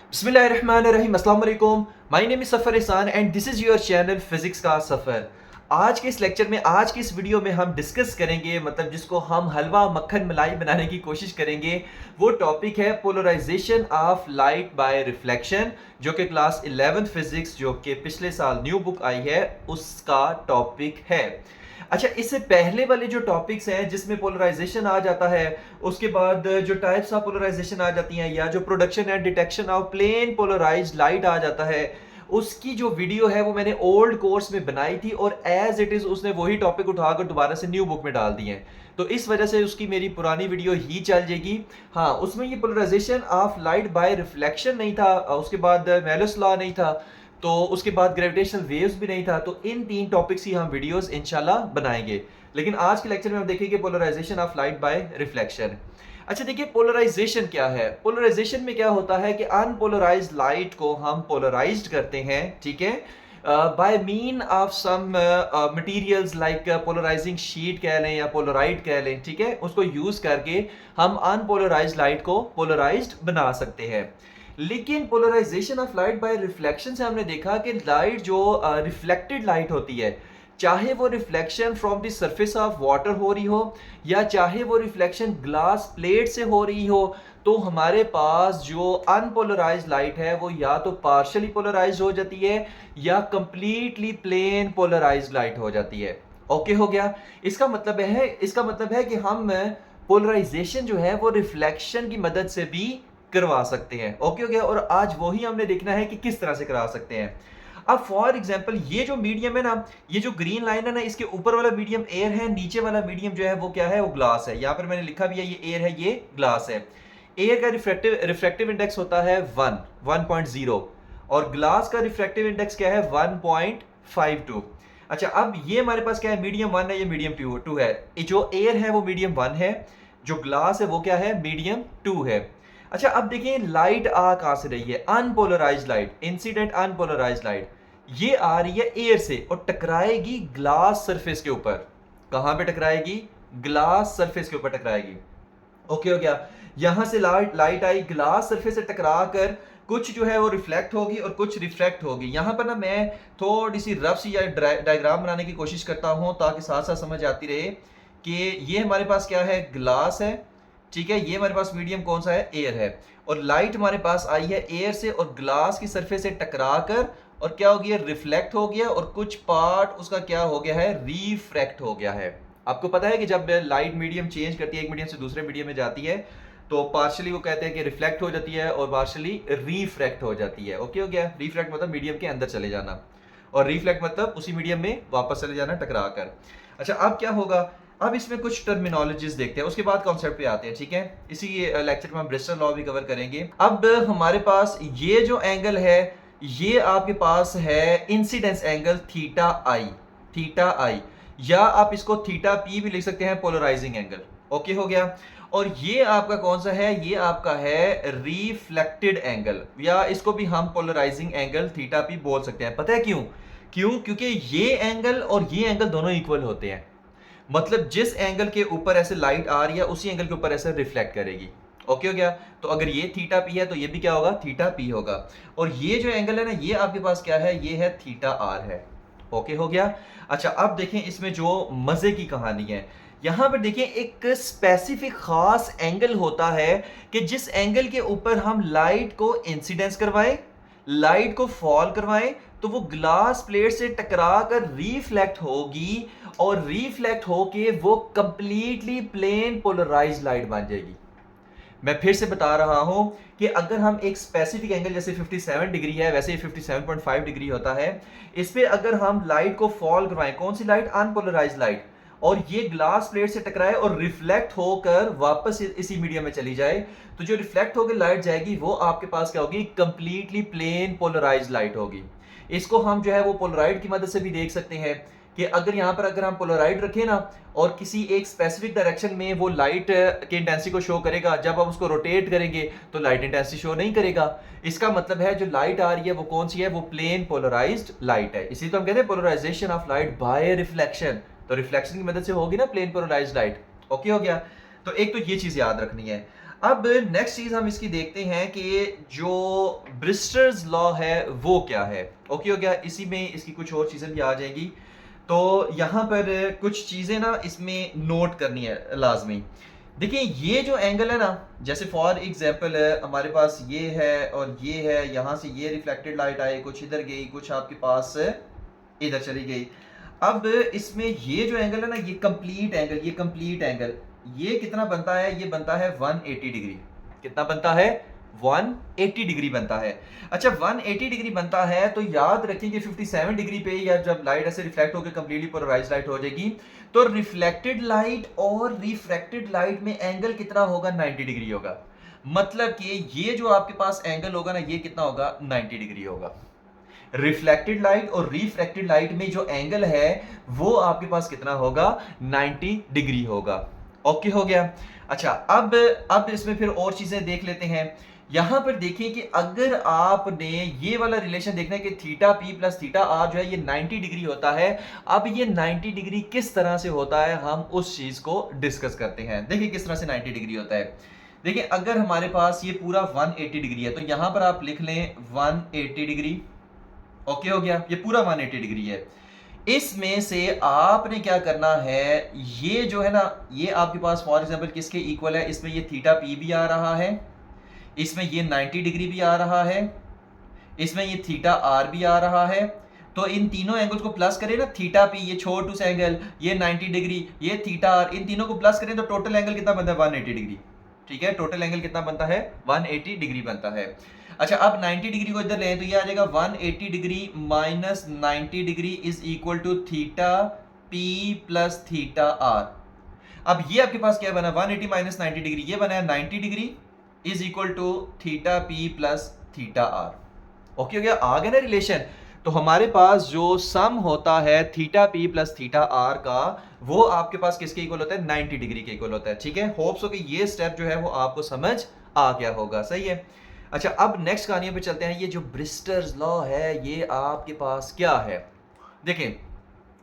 बिस्मिल्लाहिर्रहमानिर्रहीम, अस्सलाम वालेकुम। माय नेम इज सफ़र एहसान and this is your channel physics का सफ़र। आज के इस लेक्चर में, आज की इस वीडियो में हम डिस्कस करेंगे, मतलब जिसको हम हलवा मक्खन मलाई बनाने की कोशिश करेंगे। वो टॉपिक है polarisation of light by reflection, जो कि क्लास 11th फिज़िक्स, जो कि पिछले साल न्यू बुक आई है, उसका टॉपिक है। अच्छा, इससे पहले वाले जो टॉपिक्स हैं जिसमें पोलराइजेशन आ जाता है, उसके बाद जो टाइप्स ऑफ पोलराइजेशन आ जाती हैं, या जो production and detection of plane polarized light आ जाता है, उसकी जो वीडियो है वो मैंने ओल्ड कोर्स में बनाई थी और एज इट इज उसने वही टॉपिक उठाकर दोबारा से न्यू बुक में डाल दिए हैं। तो इस वजह से उसकी मेरी पुरानी वीडियो ही चल जाएगी। हाँ, उसमें ये polarisation of light by reflection नहीं था, उसके बाद मेलस लॉ नहीं था, तो उसके बाद ग्रेविटेशनल वेव्स भी नहीं था। तो इन तीन टॉपिक्स ही हम वीडियोस इंशाल्लाह बनाएंगे। लेकिन आज के लेक्चर में हम देखेंगे polarisation of light by reflection. अच्छा, देखिए पोलराइजेशन क्या है। पोलराइजेशन में क्या होता है कि अनपोलराइज्ड लाइट को हम पोलराइज्ड करते हैं, ठीक है, by mean of some materials like polarising sheet कह लें या पोलराइड कह लें, ठीक है, उसको यूज करके हम अनपोलराइज्ड लाइट को पोलराइज्ड बना सकते हैं। लेकिन polarization of light by reflection से हमने देखा कि लाइट जो रिफ्लेक्टेड लाइट होती है, चाहे वो reflection from the surface of water हो रही हो या चाहे वो रिफ्लेक्शन ग्लास प्लेट से हो रही हो, तो हमारे पास जो अनपोलराइज्ड लाइट है वो या तो पार्शियली पोलराइज्ड हो जाती है या कंप्लीटली प्लेन पोलराइज्ड लाइट हो जाती है। ओके हो गया। इसका मतलब है कि हम पोलराइजेशन जो है वो रिफ्लेक्शन की मदद से भी करवा सकते हैं। ओके हो गया। और आज वही हमने देखना है कि किस तरह से करा सकते हैं। अब फॉर एग्जांपल ये जो मीडियम है ना, ये जो ग्रीन लाइन है ना, इसके ऊपर वाला मीडियम एयर है, नीचे वाला मीडियम जो है वो क्या है, वो ग्लास है। यहाँ पर मैंने लिखा भी है ये एयर है, ये ग्लास है। एयर का रिफ्रैक्टिव इंडेक्स होता है 1.0 और ग्लास का रिफ्रैक्टिव इंडेक्स क्या है, 1.52। अच्छा, अब ये हमारे पास क्या है, मीडियम 1 है, ये मीडियम 2 है। जो एयर है वो मीडियम 1 है, जो ग्लास है वो क्या है, मीडियम 2 है। अच्छा, अब देखिए लाइट आ कहां से रही है, unpolarised light, incident unpolarised light, ये आ रही है एयर से और टकराएगी ग्लास सरफेस के ऊपर। कहां पे टकराएगी, ग्लास सरफेस के ऊपर टकराएगी। ओके हो गया। यहां से लाइट आई, ग्लास सरफेस से टकरा कर कुछ जो है वो रिफ्लेक्ट होगी और कुछ रिफ्रैक्ट होगी। यहां पर ना मैं थोड़ी सी रफ सी या डायग्राम बनाने की कोशिश करता हूं ताकि साथ साथ समझ आती रहे कि ये हमारे पास क्या है, ग्लास है, ठीक है, ये हमारे पास मीडियम कौन सा है, एयर है, और लाइट हमारे पास आई है एयर से और ग्लास की सरफेस से टकरा कर, और क्या हो गया, रिफ्लेक्ट हो गया, और कुछ पार्ट उसका क्या हो गया है, रिफ्रैक्ट हो गया है। आपको पता है कि जब लाइट मीडियम चेंज करती है, एक मीडियम से दूसरे मीडियम में जाती है, तो पार्शियली वो कहते हैं कि रिफ्लेक्ट हो जाती है और पार्शियली रिफ्रैक्ट हो जाती है। ओके हो गया। रिफ्रैक्ट मतलब मीडियम के अंदर चले जाना, और रिफ्लेक्ट मतलब उसी मीडियम में वापस चले जाना टकरा कर। अच्छा, अब क्या होगा, अब इसमें कुछ टर्मिनोलॉजीज देखते हैं, उसके बाद कॉन्सेप्ट पे आते हैं, ठीक है। इसी लेक्चर में हम ब्रिस्टल लॉ भी कवर करेंगे। अब हमारे पास ये जो एंगल है, ये आपके पास है इंसिडेंस एंगल थीटा आई, थीटा आई, या आप इसको थीटा पी भी लिख सकते हैं, पोलराइजिंग एंगल। ओके हो गया। और ये आपका कौन सा है, ये आपका है रिफ्लेक्टेड एंगल, या इसको भी हम पोलराइजिंग एंगल थीटा पी बोल सकते हैं। पता है क्यों, क्योंकि ये एंगल और ये एंगल दोनों इक्वल होते हैं। मतलब जिस एंगल के ऊपर ऐसे लाइट आ रही है उसी एंगल के ऊपर ऐसे रिफ्लेक्ट करेगी। ओके हो गया। तो अगर ये थीटा पी है तो ये भी क्या होगा, थीटा पी होगा। और ये जो एंगल है ना, ये आपके पास क्या है, ये है थीटा आर है। ओके हो गया। अच्छा, अब देखें इसमें जो मजे की कहानी है, यहां पर देखिए एक स्पेसिफिक खास एंगल होता है कि जिस एंगल के ऊपर हम लाइट को इंसिडेंस करवाएं, लाइट को फॉल करवाएं, तो वो ग्लास प्लेट से टकरा कर रिफ्लेक्ट होगी, और रिफ्लेक्ट होके वो कंप्लीटली प्लेन पोलराइज्ड लाइट बन जाएगी। मैं फिर से बता रहा हूं कि अगर हम एक स्पेसिफिक एंगल, जैसे 57 डिग्री है, वैसे ही 57.5 डिग्री होता है, इस पे अगर हम लाइट को फॉल करवाएं, कौन सी लाइट, अनपोलराइज्ड लाइट, और ये ग्लास प्लेट से टकराए और रिफ्लेक्ट होकर वापस इसी मीडियम में चली जाए, तो जो रिफ्लेक्ट होकर लाइट जाएगी वो आपके पास क्या होगी, कंप्लीटली प्लेन पोलराइज्ड लाइट होगी। इसको हम जो है वो पोलराइड की मदद से भी देख सकते हैं कि अगर हम पोलराइड रखें ना, और किसी एक स्पेसिफिक डायरेक्शन में वो लाइट की इंटेंसिटी को शो करेगा, जब हम उसको रोटेट करेंगे तो लाइट इंटेंसिटी शो नहीं करेगा। इसका मतलब है जो लाइट आ रही है वो कौन सी है, वो प्लेन पोलराइज्ड लाइट है। इसी तो हम कहते हैं polarization of light by reflection. तो रिफ्लेक्शन की मदद से होगी ना प्लेन पोलराइज्ड लाइट। ओके हो गया। तो एक तो ये चीज याद रखनी है। अब नेक्स्ट चीज हम इसकी देखते हैं कि जो ब्रिस्टर्स लॉ है वो क्या है। ओके हो गया, इसी में इसकी कुछ और चीजें भी आ जाएंगी। तो यहाँ पर कुछ चीजें ना इसमें नोट करनी है लाजमी। देखिए ये जो एंगल है ना, जैसे फॉर एग्जांपल हमारे पास ये है और ये है, यहाँ से ये रिफ्लेक्टेड लाइट आई, कुछ इधर गई, कुछ आपके पास इधर चली गई। अब इसमें ये जो एंगल है ना, ये कंप्लीट एंगल, ये कंप्लीट एंगल ये कितना बनता है? ये बनता है 180 डिग्री। कितना बनता है? 180 डिग्री बनता है। अच्छा 180 डिग्री बनता है तो याद रखें कि 57 डिग्री पे या जब लाइट ऐसे रिफ्लेक्ट होकर कंप्लीटली पोलराइज्ड लाइट हो जाएगी तो रिफ्लेक्टेड लाइट और रिफ्रैक्टेड लाइट में एंगल कितना होगा? 90 डिग्री होगा। मतलब कि ये जो आपके पास एंगल होगा ना, ये कितना होगा? 90 डिग्री होगा। रिफ्लेक्टेड लाइट और रिफ्रैक्टेड लाइट में जो एंगल है वो आपके पास कितना होगा? 90 डिग्री होगा। ओके हो गया। अच्छा अब इसमें फिर और चीजें देख लेते हैं। यहां पर देखिए कि अगर आपने ये वाला रिलेशन देखना है कि theta P plus theta R जो है ये 90 डिग्री होता है। अब ये 90 डिग्री किस तरह से होता है हम उस चीज को डिस्कस करते हैं। देखिए किस तरह से 90 डिग्री होता है। देखिए अगर हमारे पास ये पूरा 180 डिग्री है तो यहां पर आप लिख लें 180 डिग्री। ओके हो गया, ये पूरा 180 डिग्री है। इसमें से आपने क्या करना है, ये जो है ना, ये आपके पास फॉर एग्जांपल किसके इक्वल है? इसमें ये थीटा पी भी आ रहा है, इसमें ये 90 डिग्री भी आ रहा है, इसमें ये थीटा आर भी आ रहा है। तो इन तीनों एंगल्स को प्लस करें ना, थीटा पी ये छोटू सा एंगल, ये 90 डिग्री, ये थीटा आर, इन तीनों को प्लस करें तो टोटल एंगल कितना बनता है? 180 डिग्री। ठीक है, टोटल एंगल कितना बनता है? 180 डिग्री बनता है। अच्छा अब 90 डिग्री को इधर लें तो ये आ जाएगा 180 degree minus 90 degree is equal to theta P plus theta R. अब ये आपके पास क्या बना? 180 माइनस 90 डिग्री, ये बना है 90 degree is equal to theta P plus theta R. Okay हो गया, आ गया ना रिलेशन। तो हमारे पास जो सम होता है theta P plus theta R का, वो आपके पास किसके इक्वल होता है? 90 डिग्री के इक्वल होता है। ठीक है, होप्स हो कि ये स्टेप जो है वो आपको समझ आ गया होगा। सही है। अच्छा अब नेक्स्ट कहानियों पे चलते हैं। ये जो ब्रिस्टर्स लॉ है ये आपके पास क्या है? देखें,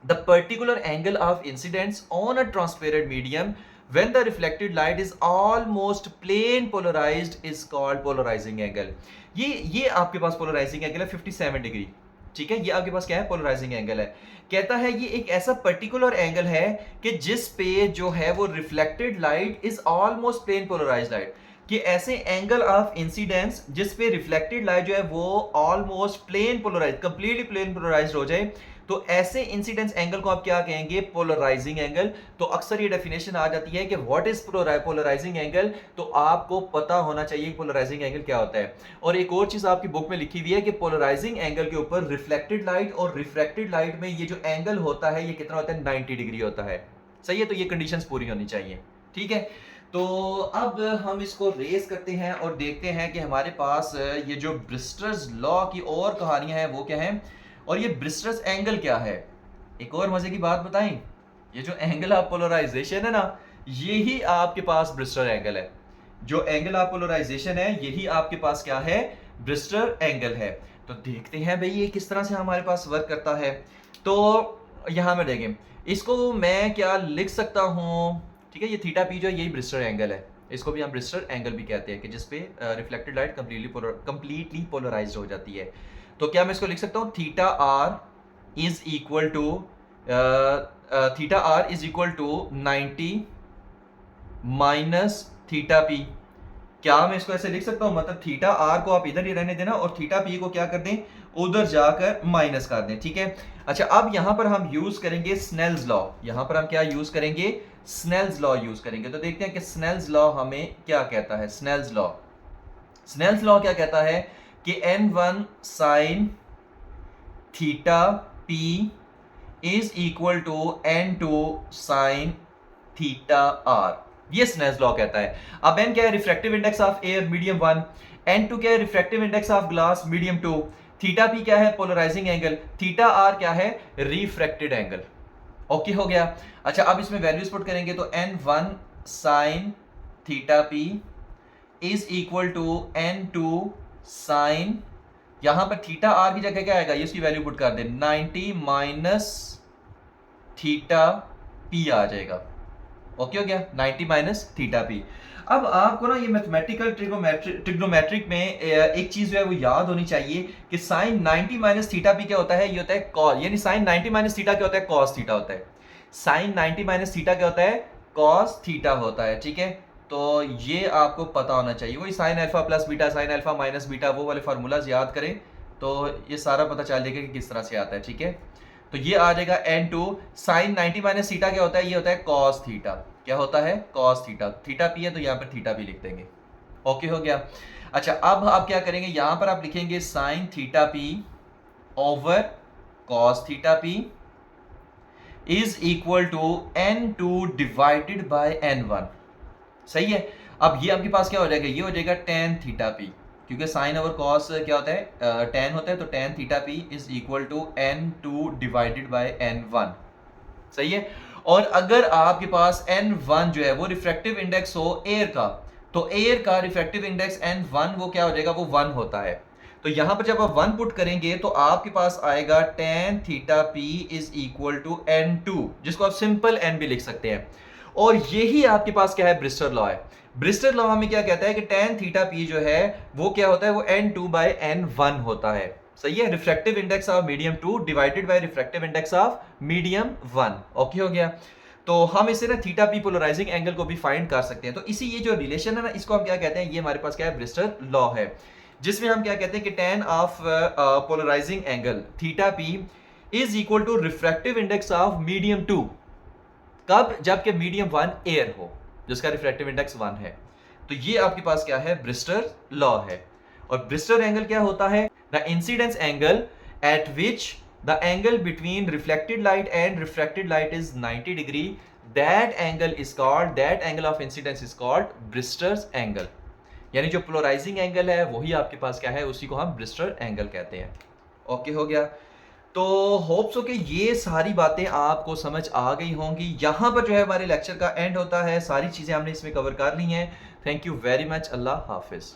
the particular angle of incidence on a transparent medium when the reflected light is almost plane polarized is called polarizing angle। ये आपके पास polarizing angle है 57 डिग्री। ठीक है, ये आपके पास क्या है? polarizing angle है। कहता है ये एक ऐसा पर्टिकुलर एंगल है कि जिस पे जो है वो reflected light is almost plane polarized light, कि ऐसे एंगल ऑफ इंसिडेंस जिस पे रिफ्लेक्टेड लाइट जो है वो almost plane polarize, completely plane polarized हो जाए, तो ऐसे इंसिडेंस एंगल को आप क्या कहेंगे? Polarizing angle. तो अक्सर ये डेफिनेशन आ जाती है कि व्हाट इज पोलराइजिंग एंगल, तो आपको पता होना चाहिए पोलराइजिंग एंगल क्या होता है। और एक और चीज आपकी बुक में लिखी हुई है कि पोलराइजिंग एंगल के ऊपर रिफ्लेक्टेड लाइट और रिफ्रैक्टेड लाइट में ये जो एंगल होता है ये कितना होता है? 90 डिग्री होता है। सही है, तो ये कंडीशंस पूरी होनी चाहिए। ठीक है, तो अब हम इसको रेस करते हैं और देखते हैं कि हमारे पास ये जो ब्रिस्टर्स लॉ की और कहानियां हैं वो क्या हैं और ये ब्रिस्टर्स एंगल क्या है। एक और मजे की बात बताएं, ये जो एंगल ऑफ पोलराइजेशन है ना, यही आपके पास ब्रिस्टर एंगल है। जो एंगल ऑफ पोलराइजेशन है यही आपके पास क्या है? ब्रिस्टर एंगल है। तो देखते हैं भाई ये किस तरह से हमारे पास वर्क करता है। तो यहां में देखें, इसको मैं क्या लिख सकता हूं? ठीक है, ये थीटा पी जो है यही ब्रिस्टर एंगल है। इसको भी हम ब्रिस्टर एंगल भी कहते हैं कि जिसपे रिफ्लेक्टेड लाइट कंप्लीटली पोलराइज्ड हो जाती है। तो क्या मैं इसको लिख सकता हूं? Theta R is equal to 90 minus theta P. क्या मैं इसको ऐसे लिख सकता हूं? मतलब थीटा आर को आप इधर ही रहने देना और थीटा पी को क्या कर दें? उधर जाकर माइनस कर दें। ठीक है, अच्छा अब यहां पर हम यूज करेंगे स्नेल्स लॉ। यहां पर हम क्या यूज करेंगे? स्नेल्स लॉ यूज करेंगे। तो देखते हैं कि स्नेल्स लॉ हमें क्या कहता है। स्नेल्स लॉ क्या कहता है कि n1 sine theta P is equal to n2 sine theta R. ये स्नेल्स लॉ कहता है। अब n क्या है? Refractive index of air medium 1, n2 क्या है? Refractive index of glass medium 2, theta P क्या है? पोलराइजिंग एंगल, थीटा आर क्या है? Refracted angle. ओके हो गया। अच्छा अब इसमें वैल्यूज पुट करेंगे तो n1 sine theta P is equal to n2 sine, यहां पर थीटा आर की जगह क्या आएगा? ये इसकी वैल्यू पुट कर दे, 90 माइनस थीटा पी आ जाएगा। ओके हो गया, 90 माइनस थीटा पी। अब आपको ना ये मैथमेटिकल ट्रिग्नोमेट्रिक में एक चीज जो है वो याद होनी चाहिए कि साइन 90 माइनस थीटा भी क्या होता है, ये होता है कॉस, यानी साइन 90 माइनस थीटा क्या होता है, कॉस थीटा होता है। साइन 90 माइनस थीटा क्या होता है, कॉस थीटा होता है, ठीक है। तो ये आपको पता होना चाहिए। वही sine alpha plus beta, sine alpha minus beta, वो वाले फार्मूलाज याद करें तो ये सारा पता चल जाएगा कि किस तरह से आता है, ठीक है। तो ये आ जाएगा n2 साइन 90 माइनस थीटा क्या होता है, ये होता है कॉस थीटा। क्या होता है, कॉस थीटा। थीटा पी है तो यहाँ पर थीटा भी लिख देंगे। ओके हो गया। अच्छा अब आप क्या करेंगे, यहां पर आप लिखेंगे sine theta P over cos theta P is equal to n2 divided by n1। सही है। अब ये आपके पास क्या हो जाएगा, ये हो जाएगा टेन थीटा पी, क्योंकि साइन ओवर कॉस क्या होता है, टेन होता है, तो tan theta P is equal to n2 divided by n1। सही है। और अगर आपके पास n1 जो है वो रिफ्रैक्टिव इंडेक्स हो एयर का, तो एयर का रिफ्रैक्टिव इंडेक्स n1 वो क्या हो जाएगा, वो 1 होता है। तो यहां पर जब आप 1 पुट करेंगे तो आपके पास आएगा tan theta p is equal to n2, जिसको आप सिंपल n भी लिख सकते हैं। और यही आपके पास क्या है, ब्रिस्टर लॉ है। ब्रिस्टर लॉ हमें क्या कहता है कि tan थीटा p जो है वो क्या होता है, वो n2 बाय n1 होता है। सही है। Refractive index of medium 2 divided by refractive index of medium 1। Okay हो गया। तो हम इसे ना थीटा पी पोलराइजिंग एंगल को भी फाइंड कर सकते हैं। तो इसी ये जो रिलेशन है ना, इसको हम क्या कहते हैं, ये हमारे पास क्या है, ब्रिस्टर लॉ है, जिसमें हम क्या कहते हैं कि tan of polarizing angle theta P is equal to refractive index of medium 2। कब, जबकि मीडियम 1 एयर हो, जिसका रिफ्रैक्टिव इंडेक्स 1 है। तो ये आपके पास क्या है, ब्रिस्टर लॉ है। और ब्रिस्टर एंगल क्या होता है, the incidence angle eight which the angle between reflected light and refracted light is 90 degree, that angle is called, that angle of incidence is called ब्रिस्टर्स angle. यानी जो पोलराइजिंग एंगल है वही आपके पास क्या है, उसी को हम ब्रिस्टर एंगल कहते हैं। ओके हो गया। तो होप्स हो कि ये सारी बातें आपको समझ आ गई होंगी। यहाँ पर जो है हमारे लेक्चर का एंड होता है। सारी चीज़ें हमने इसमें कवर कर ली हैं। Thank you very much. Allah हाफिज़।